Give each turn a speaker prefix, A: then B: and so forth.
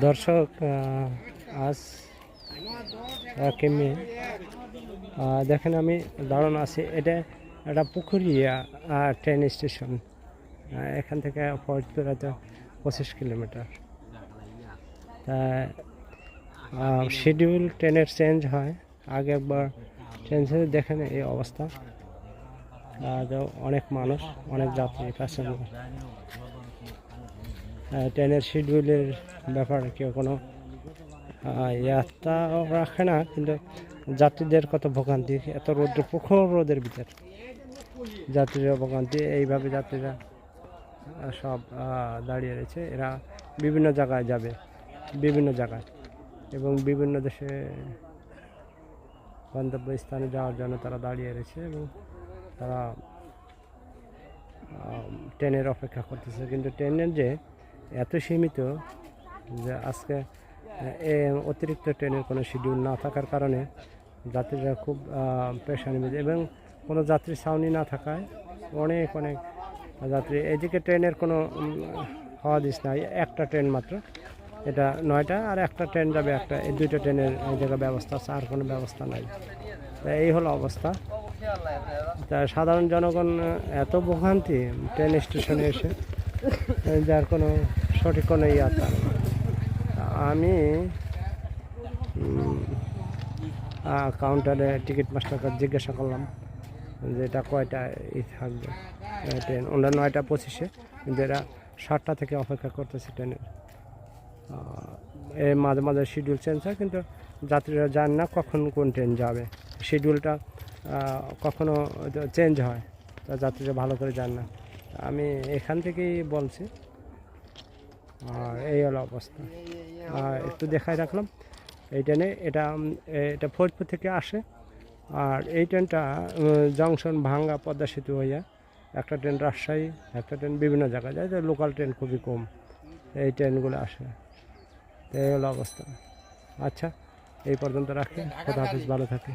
A: দর্শক, আজ 1 মে দেখেন আমি দাঁড়ানো আছি। এটা একটা পুকুরিয়া ট্রেন স্টেশন। এখান থেকে ফরিদপুর হয়তো 25 কিলোমিটার। তা শিডিউল ট্রেনের চেঞ্জ হয়, আগে একবার চেঞ্জ হয়ে দেখেন এই অবস্থা। অনেক মানুষ, অনেক যাত্রী, প্যাসেঞ্জার। ট্রেনের শিডিউলের ব্যাপারে কেউ কোনো ইয়াত্রা রাখে না, কিন্তু যাত্রীদের কত ভোগান্তি, এত রোদ্র, প্রখর রোদের ভিতর যাত্রীরা ভোগান্তি। এইভাবে যাত্রীরা সব দাঁড়িয়ে রয়েছে। এরা বিভিন্ন জায়গায় যাবে, বিভিন্ন জায়গায় এবং বিভিন্ন দেশে গন্তব্যস্থানে যাওয়ার জন্য তারা দাঁড়িয়ে রয়েছে এবং তারা ট্রেনের অপেক্ষা করতেছে। কিন্তু ট্রেনের যে এত সীমিত যে আজকে অতিরিক্ত ট্রেনের কোনো শিডিউল না থাকার কারণে যাত্রীরা খুব পেরেশানি মেজে এবং কোনো যাত্রী ছাউনি না থাকায় অনেক অনেক যাত্রী। এদিকে ট্রেনের কোনো হাওয়াদিস নাই, একটা ট্রেন মাত্র, এটা 9টা, আর একটা ট্রেন যাবে একটা। এই 2টা ট্রেনের এই জায়গায় ব্যবস্থা আছে, আর কোনো ব্যবস্থা নাই। এই হলো অবস্থা। তা সাধারণ জনগণ এত ভোগান্তি ট্রেন স্টেশনে এসে, যার কোনো সঠিক কোনো ইয়াত্রা। আমি কাউন্টারে টিকিট মাস্টারকে জিজ্ঞাসা করলাম যে এটা কয়টা থাকবে ট্রেন। ওরা 9টা 25-এ, কিন্তু এরা 7টা থেকে অপেক্ষা করতেছে ট্রেনের। এর মাঝে মাঝে শিডিউল চেঞ্জ হয়, কিন্তু যাত্রীরা জান না কখন কোন ট্রেন যাবে। শিডিউলটা কখনো চেঞ্জ হয়, তা যাত্রীরা ভালো করে জান না। আমি এখান থেকেই বলছি। আর এই হলো অবস্থা। একটু দেখাই রাখলাম এই ট্রেনে। এটা ফরিদপুর থেকে আসে, আর এই ট্রেনটা জংশন ভাঙ্গা পদ্মা সেতু হইয়া একটা ট্রেন রাজশাহী, একটা ট্রেন বিভিন্ন জায়গায় যায়। লোকাল ট্রেন খুবই কম, এই ট্রেনগুলো আসে। এই হলো অবস্থা। আচ্ছা, এই পর্যন্ত রাখি। খোদা হাফেজ, ভালো থাকি।